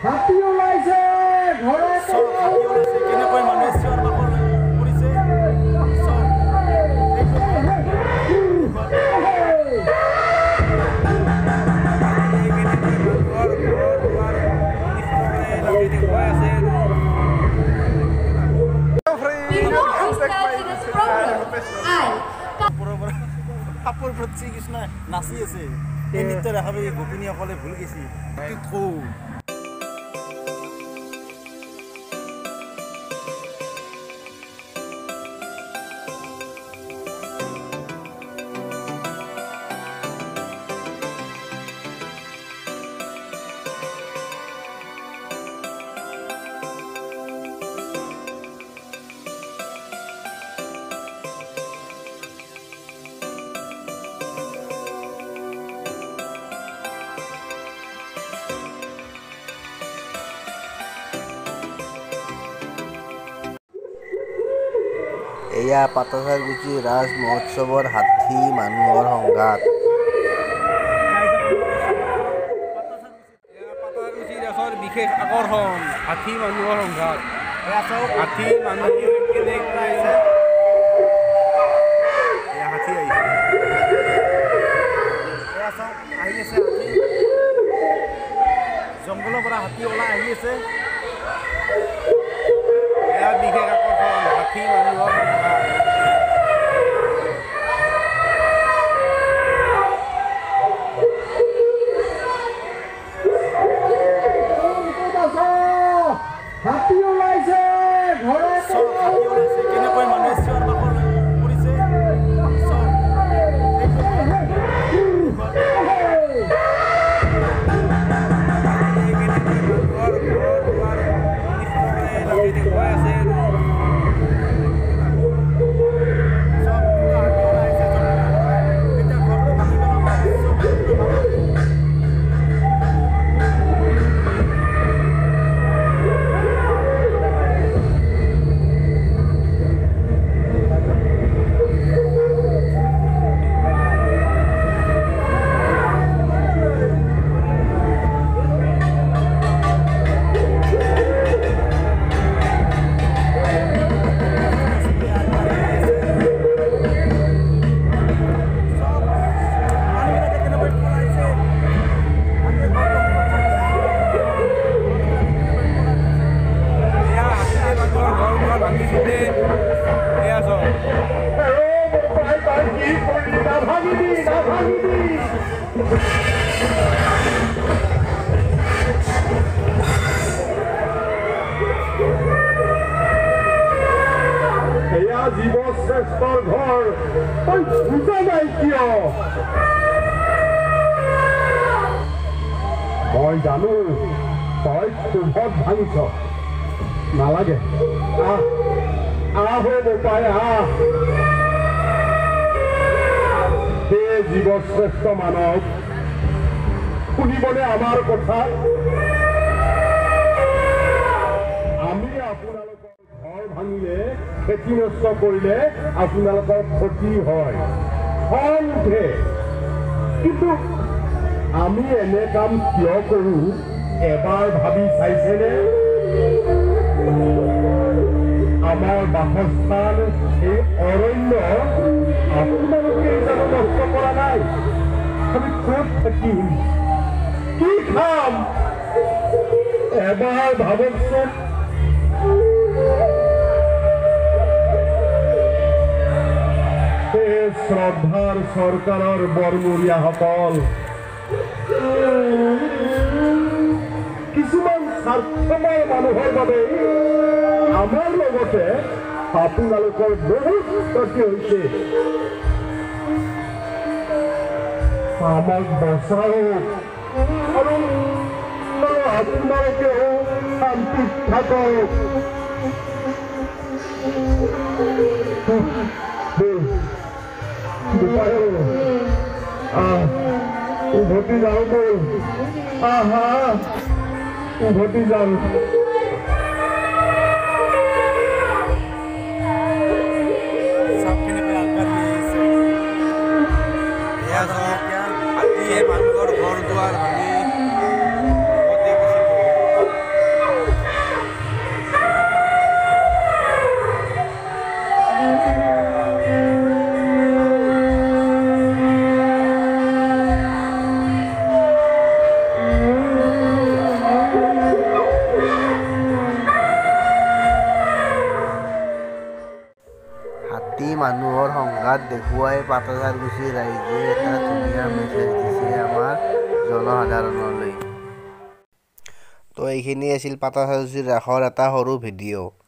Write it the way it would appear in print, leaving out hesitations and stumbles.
হাতী ওলাইছে কেনেকৈ মানুহে চিঞৰ বাখৰ কৰিছে শ্ৰীকৃষ্ণ নাচি আছে এই নৃত্য দেখাবি গোপিনীসকলে ভুল গৈছে এয়া পাটাছাৰকুছি ৰাজ মহোৎসৱৰ হাতী মানুহৰ সংঘাত। পাটাছাৰকুছি ৰাসৰ বিশেষ আকৰ্ষণ হাতী মানুহৰ সংঘাত। হাতী মানুহ হাতী আহিছে জংঘলৰ পৰা হাতী ওলাই আহি আছে এয়া বিশেষ আকৰ্ষণ হাতী মানুহৰ সংঘাত। হাতী ওলাইছে কেনেকৈ মানুহে চিঞৰ বাখৰ কৰিছে জীবশ্ৰেষ্ঠৰ ঘৰ তই বুজা নাই কিয় মই জানো তই শুভত ভাঙিছ নালাগে আহ বোপাই আহ সেই জীবশ্ৰেষ্ঠ মানৱ শুনিবনে আমাৰ কথা আমি আপোনালোকৰ ঘৰ ভাঙিলে খেতি নষ্ট কৰিলে আপোনালোকৰ ক্ষতি হয় খং উঠে কিন্তু আমি এনে কাম কিয় কৰো এবাৰ ভাবি চাইছেনে আমাৰ বাসস্থান এই অৰণ্য আপোনালোকে জানো নষ্ট কৰা নাই আমি ক'ত থাকিম কি খাম এবাৰ ভাবকচোন শ্ৰদ্ধাৰ চৰকাৰৰ বৰমূৰীয়াসকল কিছুমান স্বাৰ্থপৰ মানুহৰ বাবে আমাৰ লগতে আপোনালোকৰ বহুত ক্ষতি হৈছে আমাক বচাওক আৰু আপোনালোকেও শান্তিত থাকক উভতি যাওঁ বল আহা উভতি যাওঁ মানুহৰ ঘৰ দুৱাৰ ভাঙি সংঘাত দেখুৱাই পাটাচাৰকুছিৰ ৰাইজে এটা ধুনীয়া মেছেজ দিছে আমাৰ জনসাধাৰণলৈ। তো এইখিনি আছিল পাটাচাৰকুছিৰ ৰাসৰ এটা সৰু ভিডিঅ'।